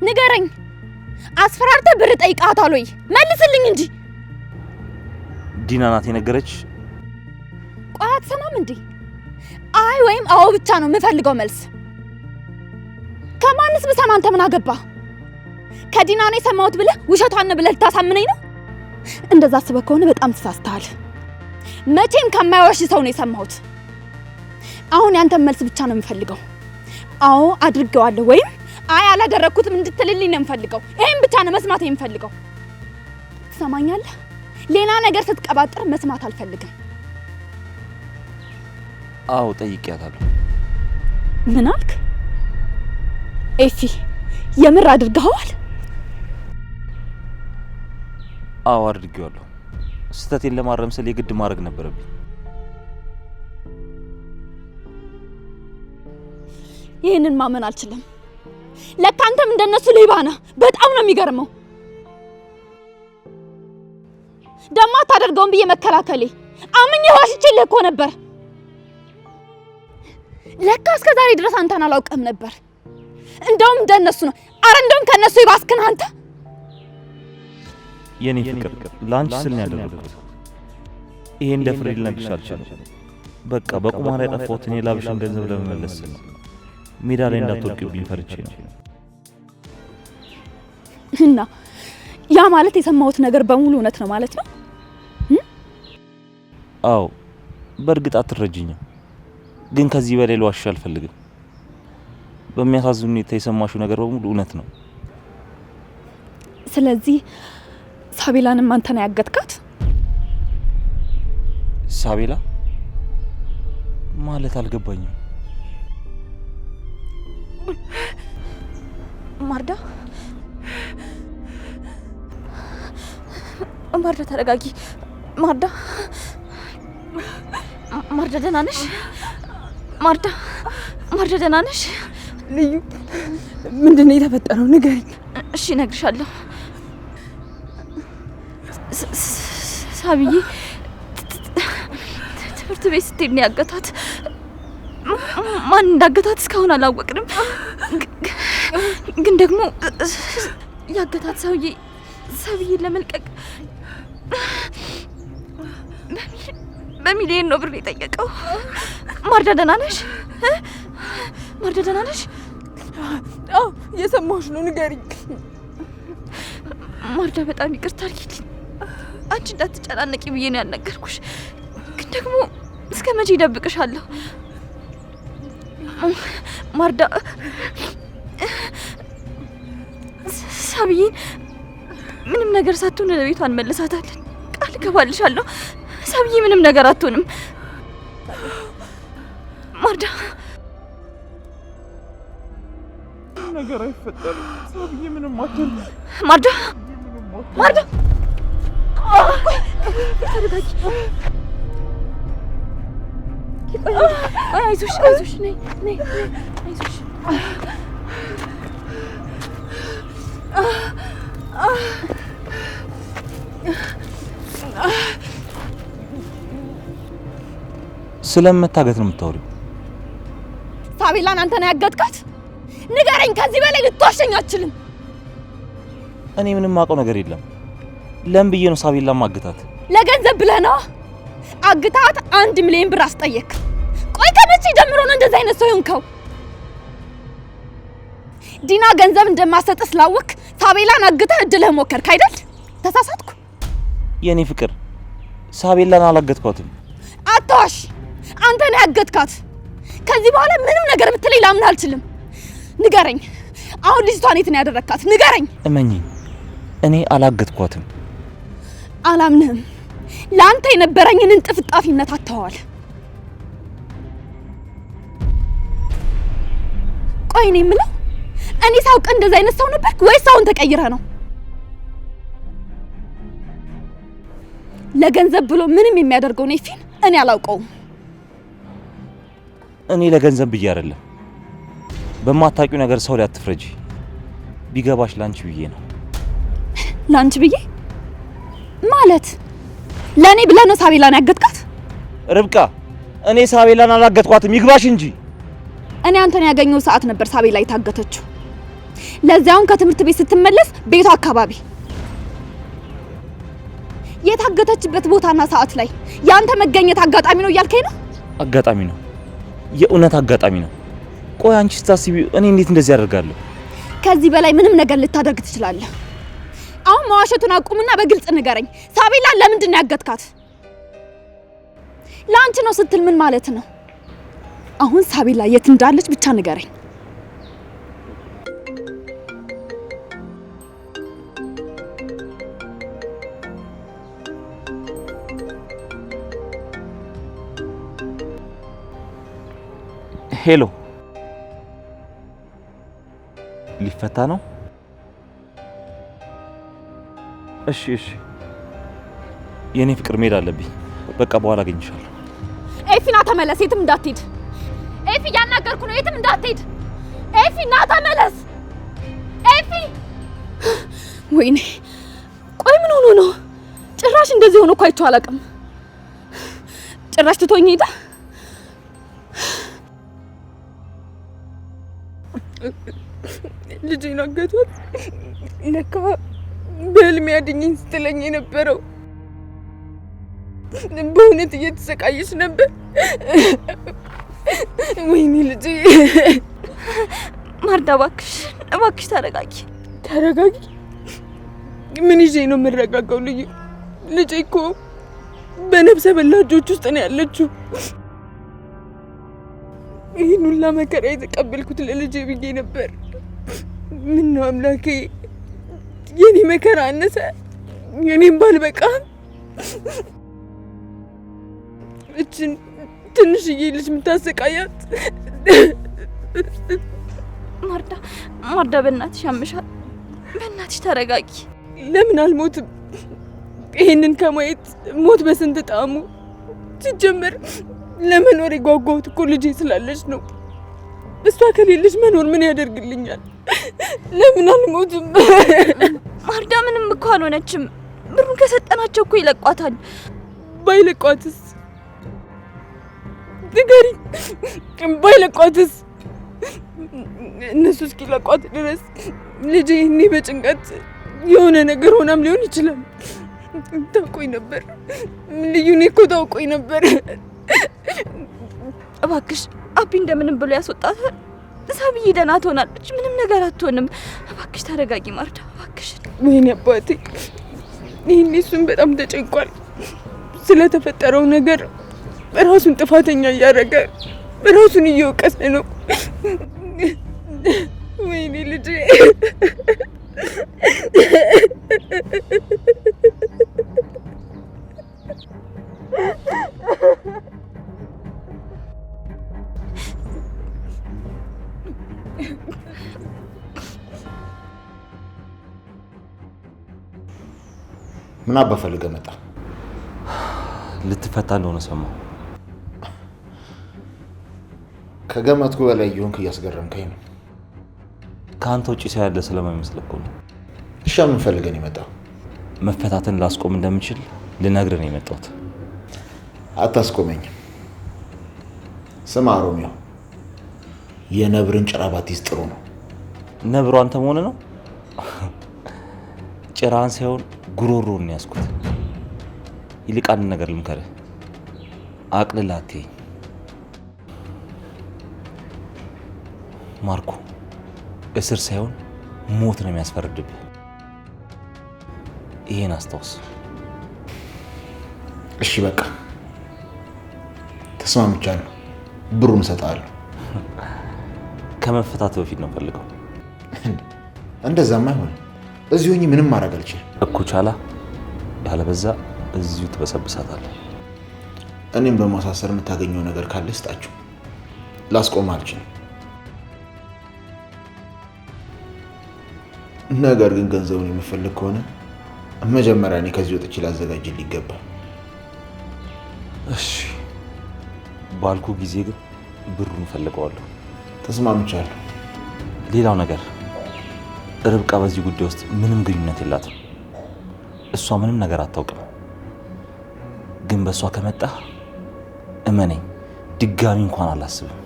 ንገረኝ። አስፈራርተህ ብር ጠይቃታል ወይ? መልስልኝ እንጂ። ዲና ናት የነገረች? ቆይ አትሰማም እንዴ? አይ ወይም አዎ ብቻ ነው የምፈልገው መልስ። ከማንስ ብሰማ አንተ ምን አገባ? ከዲና ነው የሰማሁት ብለህ ውሸቷን ብለህ ልታሳምነኝ ነው? እንደዛ አስበህ ከሆነ በጣም ተሳስተሃል። መቼም ከማይዋሽ ሰው ነው የሰማሁት። አሁን ያንተን መልስ ብቻ ነው የምፈልገው። አዎ አድርጌዋለሁ ወይም አይ አላደረኩትም እንድትልልኝ ነው የምፈልገው። ይሄን ብቻ ነው መስማት የምፈልገው። ትሰማኛለህ? ሌላ ነገር ስትቀባጥር መስማት አልፈልግም። አዎ ጠይቄያታለሁ። ምን አልክ? ኤፊ የምር አድርገኸዋል? አዎ አድርጌዋለሁ። ስህተቴን ለማረም ስል የግድ ማድረግ ነበረብኝ። ይህንን ማመን አልችልም። ለካ አንተም እንደነሱ ሌባ ነህ። በጣም ነው የሚገርመው። ደማ አታደርገውም ብዬ መከላከሌ አምኜ ዋሽቼልህ እኮ ነበር። ለካ እስከ ዛሬ ድረስ አንተን አላውቅም ነበር። እንደውም እንደነሱ ነው። አረ እንደውም ከነሱ ይባስክን አንተ። የኔ ፍቅር ላንቺ ስል ነው ያደረኩት። ይሄ እንደ ፍሬ ልነግርሽ አልችልም። በቃ በቁማር ያጠፋሁትን የላብሽን ገንዘብ ለመመለስ ነው። ሜዳ ላይ እንዳትወድቂብኝ ፈርቼ ነው። እና ያ ማለት የሰማሁት ነገር በሙሉ እውነት ነው ማለት ነው? አዎ በእርግጥ አትረጅኝም፣ ግን ከዚህ በላይ ልዋሽ አልፈልግም። በሚያሳዝን ሁኔታ የሰማሽው ነገር በሙሉ እውነት ነው። ስለዚህ ሳቤላንም አንተ ነው ያገትካት? ሳቤላ ማለት አልገባኝም። ማርዳ ማርዳ ተረጋጊ። ማርዳ ደህና ነሽ? ማርዳ ደህና ነሽ? ልዩ ምንድን ነው የተፈጠረው? ንገሪኝ። እሺ እነግርሻለሁ። ሳብዬ ትምህርት ቤት ስትሄድ ነው ያገታት። ማን እንዳገታት እስካሁን አላወቅንም። ግን ደግሞ ያገታት ሰውዬ ለመልቀቅ በሚሊዮን ነው ብር የጠየቀው። ማርዳ ደህና ነሽ? ማርዳ ደህና ነሽ? አዎ የሰማሁሽ ነው። ንገሪኝ። ማርዳ በጣም ይቅርታ አድርጊልኝ። አንቺ እንዳትጨናነቂ ብዬ ነው ያልነገርኩሽ። ግን ደግሞ እስከ መቼ እደብቅሻለሁ? ማርዳ ሳብዬን ምንም ነገር ሳትሆን ለቤቷ እንመልሳታለን። ቃል እገባልሻለሁ። ሳብዬ ምንም ነገር አትሆንም። ማርዳ ነገር አይፈጠርም። ሳብዬ ምንም አትሆንም። ማርዳ ማርዳ ተረጋጊ። አይዞሽ አይዞሽ ነይ ነይ አይዞሽ። ስለመታገት ነው የምታወሪው? ሳቤላን አንተ ነው ያገትካት? ንገረኝ። ከዚህ በላይ ልትዋሸኝ አትችልም። እኔ ምንም ማውቀው ነገር የለም። ለምን ብዬ ነው ሳቤላን ማግታት? ለገንዘብ ብለህ ነው አግታት 1 ሚሊዮን ብር አስጠየቅ። ቆይ ከመቼ ጀምሮ ነው እንደዚህ አይነት ሰው የሆንከው? ዲና ገንዘብ እንደማሰጥ ስላወቅ ሳቤላን አግተህ እድልህ ሞከርክ አይደል? ተሳሳትኩ? የኔ ፍቅር ሳቤላን አላገትኳትም። አትዋሽ። አንተ ነህ ያገትካት። ከዚህ በኋላ ምንም ነገር ብትለኝ ላምን አልችልም። ንገረኝ። አሁን ልጅቷን የት ነው ያደረካት? ንገረኝ። እመኚኝ፣ እኔ አላገትኳትም። አላምንህም። ለአንተ የነበረኝን እንጥፍጣፊነት አተዋል። ቆይ እኔ የምለው እኔ ሳውቅ እንደዛ አይነት ሰው ነበርክ ወይስ አሁን ተቀይረህ ነው? ለገንዘብ ብሎ ምንም የሚያደርገው ነው ኤፊን እኔ አላውቀውም። እኔ ለገንዘብ ብዬ አይደለም። በማታውቂው ነገር ሰው ላይ አትፍረጂ። ቢገባሽ ላንቺ ብዬ ነው። ላንቺ ብዬ ማለት ለኔ ብለህ ነው ሳቤላን ያገትካት? ርብቃ፣ እኔ ሳቤላን አላገትኳትም። ይግባሽ እንጂ። እኔ አንተን ያገኘው ሰዓት ነበር ሳቤላ የታገተችው። ለዚያውን ከትምህርት ቤት ስትመለስ ቤቷ አካባቢ። የታገተችበት ቦታና ሰዓት ላይ ያንተ መገኘት አጋጣሚ ነው እያልከኝ ነው? አጋጣሚ ነው፣ የእውነት አጋጣሚ ነው። ቆይ አንቺ ስታስቢ እኔ እንዴት እንደዚህ ያደርጋለሁ? ከዚህ በላይ ምንም ነገር ልታደርግ ትችላለህ። አሁን መዋሸቱን አቁምና በግልጽ ንገረኝ። ሳቤላን ለምንድን ነው ያገትካት? ለአንቺ ነው ስትል ምን ማለት ነው? አሁን ሳቤላ የት እንዳለች ብቻ ንገረኝ። ሄሎ፣ ሊፈታ ነው? እሺ እሺ፣ የኔ ፍቅር መሄድ አለብኝ። በቃ በኋላ አገኝሻለሁ። ኤፊ ና ተመለስ፣ የትም እንዳትሄድ። ኤፊ እያናገርኩ ነው፣ የትም እንዳትሄድ። ኤፊ ና ተመለስ። ኤፊ! ወይኔ፣ ቆይ ምን ሆኖ ነው? ጭራሽ እንደዚህ ሆኖ እኮ አይቼው አላውቅም። ጭራሽ ትቶኝ ሄደ። ልጄን አገቷት። ለካ በህልሜ አድኝኝ ስትለኝ የነበረው በእውነት እየተሰቃየች ነበር። ወይኔ ልጄ። ማርዳ እባክሽ እባክሽ ተረጋጊ። ተረጋጊ? ምን ይዤ ነው የምረጋጋው? ልጄ እኮ በነፍሰ በላጆች ውስጥ ነው ያለችው። ይህን ሁላ መከራ የተቀበልኩት ለልጄ ብዬ ነበር። ምን ነው አምላኬ፣ የኔ መከራ አነሰ? የኔም ባልበቃ እችን ትንሽዬ ልጅ የምታሰቃያት? ማርዳ በእናትሽ ያምሻል። በእናትሽ ተረጋጊ። ለምን አልሞትም? ይሄንን ከማየት ሞት በስንት ጣዕሙ። ሲጀመር ለመኖር የጓጓሁት እኮ ልጄ ስላለች ነው። እሷ ከሌለች መኖር ምን ያደርግልኛል? ለምን አልሞትም? ማርዳ ምንም እኮ አልሆነችም። ብሩን ከሰጠናቸው እኮ ይለቋታል። ባይለቋትስ? ንገሪኝ፣ ባይለቋትስ? እነሱ እስኪለቋት ድረስ ልጄ እኔ በጭንቀት የሆነ ነገር ሆናም ሊሆን ይችላል። ታውቆኝ ነበር ልዩ፣ እኔ እኮ ታውቆኝ ነበር። እባክሽ አቢ እንደምንም ብሎ ያስወጣታል። ሳብዬ ደህና ትሆናለች፣ ምንም ነገር አትሆንም። እባክሽ ተረጋጊ ማርዳ፣ እባክሽ። ወይኔ አባቴ፣ ይሄኔ እሱን በጣም ተጨንቋል። ስለተፈጠረው ነገር ራሱን ጥፋተኛ እያደረገ ራሱን እየወቀሰ ነው። ወይኔ ልጄ። ምን አባ ፈልገህ መጣ? ልትፈታ እንደሆነ ሰማሁ። ከገመትኩ በላይ የሆንክ እያስገረምከኝ ነው። ከአንተ ውጪ ሰው ያለ ስለማይመስል እኮ ነው። እሺ ምን ፈልገህ ነው የመጣው? መፈታትን ላስቆም እንደምችል ልነግርህ ነው የመጣሁት። አታስቆመኝም። ስማ ሮሚዮ፣ የነብርን ጭራ ባትይዝ ጥሩ ነው። ነብሩ አንተ መሆን ነው? ጭራን ሳይሆን ጉሮሮን ነው ያዝኩት። ይልቅ አንድ ነገር ልምከርህ፣ አቅልለህ አትየኝ። ማርኮ እስር ሳይሆን ሞት ነው የሚያስፈርድብህ። ይሄን አስታውስ። እሺ በቃ ተስማምቻለሁ። ብሩን እሰጥሃለሁ። ከመፈታት በፊት ነው ፈልገው። እንደዛማ አይሆንም። እዚሁ ሆኜ ምንም ማድረግ አልችልም እኮ ቻላ። ያለበዛ እዚሁ ትበሰብሳታለህ። እኔም በማሳሰር የምታገኘው ነገር ካለ ስጣችሁ። ላስቆም አልችልም። ነገር ግን ገንዘቡን የምፈልግ ከሆነ መጀመሪያ እኔ ከዚህ ወጥቼ ላዘጋጅልህ ይገባል። እሺ ባልኩ ጊዜ ግን ብሩን እፈልገዋለሁ። ተስማምቻለሁ። ሌላው ነገር ርብቃ በዚህ ጉዳይ ውስጥ ምንም ግንኙነት የላትም። እሷ ምንም ነገር አታውቅም። ግን በእሷ ከመጣህ እመነኝ ድጋሚ እንኳን አላስብም።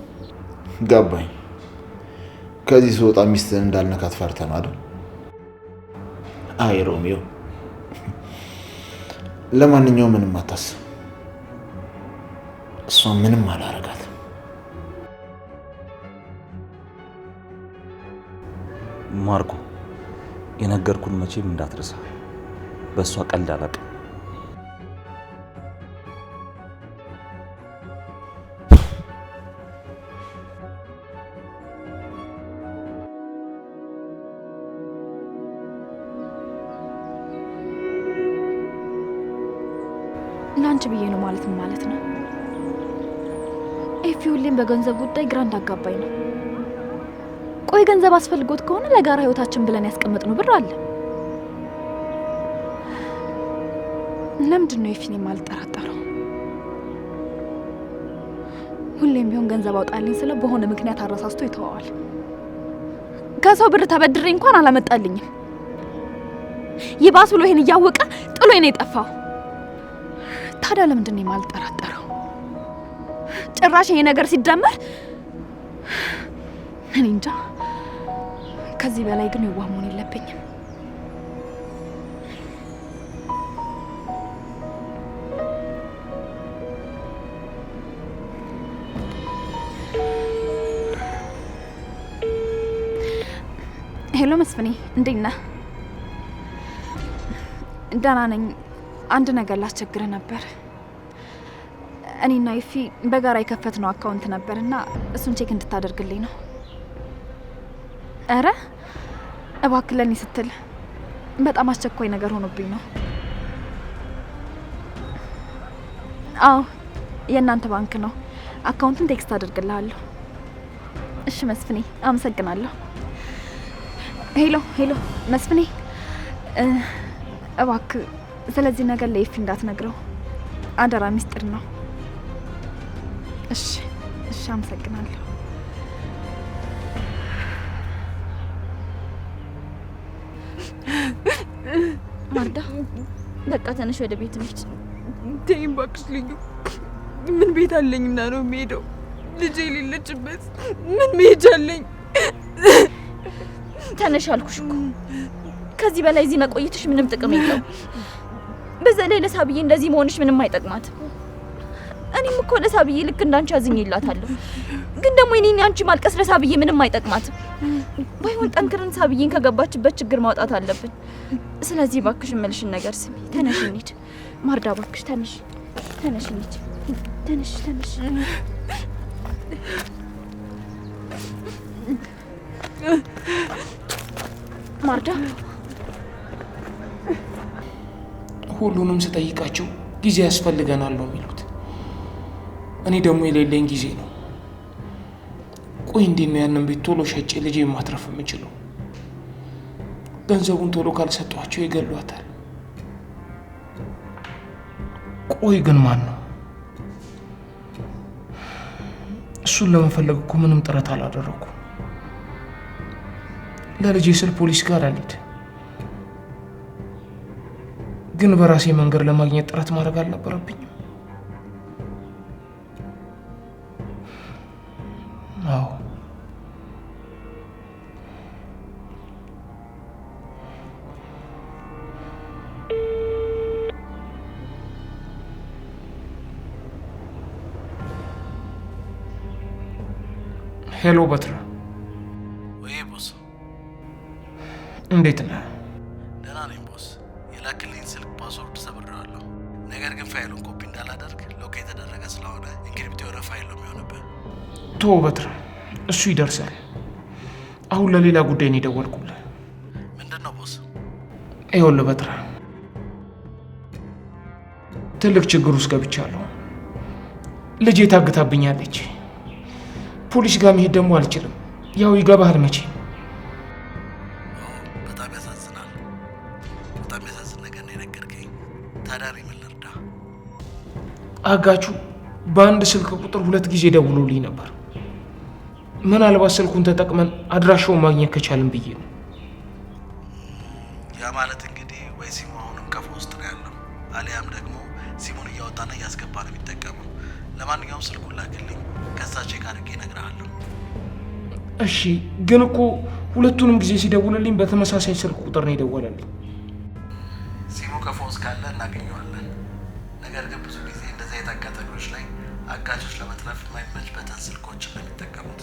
ገባኝ። ከዚህ ስወጣ ሚስትህን እንዳልነካት ፈርተህ ነው አይደል? አይ ሮሚዮ፣ ለማንኛውም ምንም አታስብ። እሷ ምንም አላረጋትም። ማርኮ የነገርኩን መቼም እንዳትረሳ። በእሷ ቀልድ አላውቅም። ለአንቺ ብዬ ነው ማለት ነው። ኤፊ ሁሌም በገንዘብ ጉዳይ ግራ እንዳጋባኝ ነው። ቆይ ገንዘብ አስፈልጎት ከሆነ ለጋራ ህይወታችን ብለን ያስቀመጥነው ብር አለ። ለምንድን ነው ኤፊን የማልጠራጠረው? ሁሌም ቢሆን ገንዘብ አውጣልኝ ስለ በሆነ ምክንያት አረሳስቶ ይተዋዋል። ከሰው ብር ተበድሬ እንኳን አላመጣልኝም። ይባስ ብሎ ይሄን እያወቀ ጥሎኝ ነው የጠፋው። ታዲያ ለምንድን ነው የማልጠራጠረው? ጭራሽ ይሄ ነገር ሲደመር እኔ እንጃ። ከዚህ በላይ ግን የዋህ መሆን የለብኝም። ሄሎ መስፍኔ፣ እንዴት ነህ? ደህና ነኝ። አንድ ነገር ላስቸግርህ ነበር። እኔና ይፊ በጋራ የከፈትነው አካውንት ነበርና እሱን ቼክ እንድታደርግልኝ ነው። አረ እባክህ ለኔ ስትል፣ በጣም አስቸኳይ ነገር ሆኖብኝ ነው። አዎ የእናንተ ባንክ ነው። አካውንቱን ቴክስት አደርግልሃለሁ። እሺ መስፍኔ፣ አመሰግናለሁ። ሄሎ መስፍኔ፣ እባክህ ስለዚህ ነገር ለይፊ እንዳትነግረው አደራ፣ ሚስጥር ነው። እሺ አመሰግናለሁ። ማርዳ፣ በቃ ተነሽ ወደ ቤት እንሂድ። ተይኝ እባክሽ ልዩ። ምን ቤት አለኝና ነው የምሄደው? ልጄ የሌለችበት ምን መሄጃ አለኝ? ተነሽ አልኩሽ እኮ። ከዚህ በላይ እዚህ መቆየትሽ ምንም ጥቅም የለው። በዛ ላይ ለሳብዬ እንደዚህ መሆንሽ ምንም አይጠቅማትም። እኔም እኮ ለሳብዬ ልክ እንዳንቺ አዝኜላታለሁ። ግን ደግሞ እኔና አንቺ ማልቀስ ለሳብዬ ምንም አይጠቅማትም። ባይሆን ጠንክረን ሳብዬን ከገባችበት ችግር ማውጣት አለብን። ስለዚህ እባክሽ እምልሽን ነገር ስሚ። ተነሽ እንሂድ። ማርዳ እባክሽ ተነሽ እንሂድ። ተነሽ። ማርዳ፣ ሁሉንም ስጠይቃቸው ጊዜ ያስፈልገናል ነው የሚሉት። እኔ ደግሞ የሌለኝ ጊዜ ነው። ቆይ እንዴት ነው ያንን ቤት ቶሎ ሸጬ ልጄ ማትረፍ የምችለው? ገንዘቡን ቶሎ ካልሰጧቸው ይገሏታል። ቆይ ግን ማን ነው? እሱን ለመፈለግ እኮ ምንም ጥረት አላደረኩም። ለልጄ ስል ፖሊስ ጋር አልሄድ፣ ግን በራሴ መንገድ ለማግኘት ጥረት ማድረግ አልነበረብኝም? አዎ ሄሎ በትረ። ወይ ቦስ፣ እንዴት ነህ? ደህና ነኝ ቦስ። የላክልኝ ስልክ ፓስወርድ ሰብሬዋለሁ። ነገር ግን ፋይሉን ኮፒ እንዳላደርግ ሎክ የተደረገ ስለሆነ ኢንክሪፕት የሆነ ፋይል ነው የሚሆንብህ። ቶ በትረ፣ እሱ ይደርሳል። አሁን ለሌላ ጉዳይ ነው የደወልኩልህ። ምንድን ነው ቦስ? ይኸውልህ በትረ፣ ትልቅ ችግር ውስጥ ገብቻለሁ። ልጄ ታግታብኛለች። ፖሊስ ጋር መሄድ ደግሞ አልችልም። ያው ይገባሃል መቼ። በጣም ያሳዝናል። በጣም ያሳዝን ነገር ነው የነገርከኝ። ታዲያ እኔ ምን ልርዳ? አጋቹ በአንድ ስልክ ቁጥር 2 ጊዜ ደውሎልኝ ነበር። ምናልባት ስልኩን ተጠቅመን አድራሻውን ማግኘት ከቻልን ብዬ ነው። ያ ማለት እንግዲህ ወይ ሲሙ አሁንም ቀፎ ውስጥ ነው ያለው፣ አሊያም ደግሞ ሲሙን እያወጣና እያስገባ ነው የሚጠቀመው። ለማንኛውም ስልኩን ላክልኝ፣ ከዛ ቼክ አድርጌ እነግርሃለሁ። እሺ፣ ግን እኮ ሁለቱንም ጊዜ ሲደውልልኝ በተመሳሳይ ስልክ ቁጥር ነው የደወለልኝ። ሲሙ ቀፎ ውስጥ ካለ እናገኘዋለን። ነገር ግን ብዙ ጊዜ እንደዚህ አይነት አጋጣሚዎች ላይ አጋቾች ለመጥለፍ የማይመችበትን ስልኮችን ነው የሚጠቀሙት።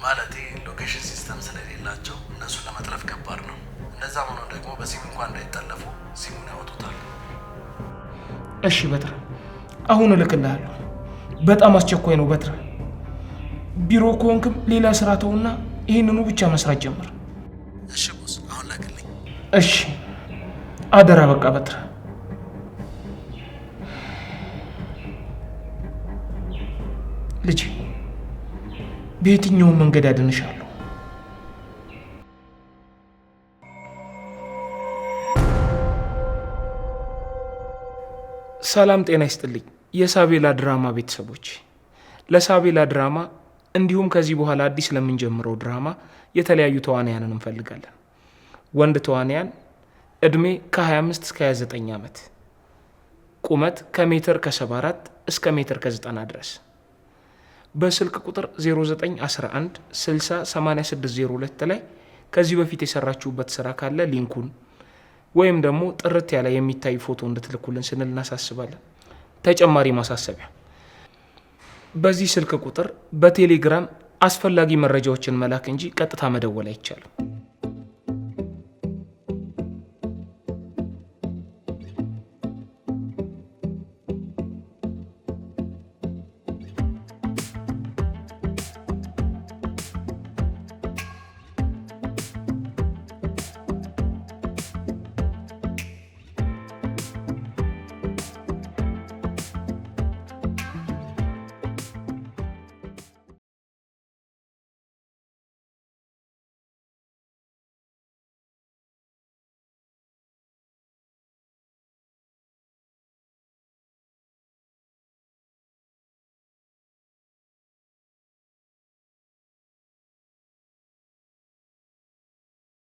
ማለቴ ሎኬሽን ሲስተም ስለሌላቸው እነሱን ለመጥለፍ ከባድ ነው። እንደዛም ሆኖ ደግሞ በሲሙ እንኳን እንዳይጠለፉ ሲሙን ያወጡታል። እሺ በትረ፣ አሁን እልክልሃለሁ። በጣም አስቸኳይ ነው በትረ። ቢሮ ከሆንክም ሌላ ስራ ተውና ይህንኑ ብቻ መስራት ጀምር። እሺ ቦስ፣ አሁን ላክልኝ። እሺ አደራ። በቃ በትረ። ልጄ በየትኛውም መንገድ አድንሻለሁ። ሰላም ጤና ይስጥልኝ የሳቤላ ድራማ ቤተሰቦች። ለሳቤላ ድራማ እንዲሁም ከዚህ በኋላ አዲስ ለምንጀምረው ድራማ የተለያዩ ተዋንያንን እንፈልጋለን። ወንድ ተዋንያን እድሜ ከ25 እስከ 29 ዓመት፣ ቁመት ከሜትር ከ74 እስከ ሜትር ከ90 ድረስ። በስልክ ቁጥር 0911 60 8602 ላይ ከዚህ በፊት የሰራችሁበት ስራ ካለ ሊንኩን ወይም ደግሞ ጥርት ያለ የሚታይ ፎቶ እንድትልኩልን ስንል እናሳስባለን። ተጨማሪ ማሳሰቢያ፣ በዚህ ስልክ ቁጥር በቴሌግራም አስፈላጊ መረጃዎችን መላክ እንጂ ቀጥታ መደወል አይቻልም።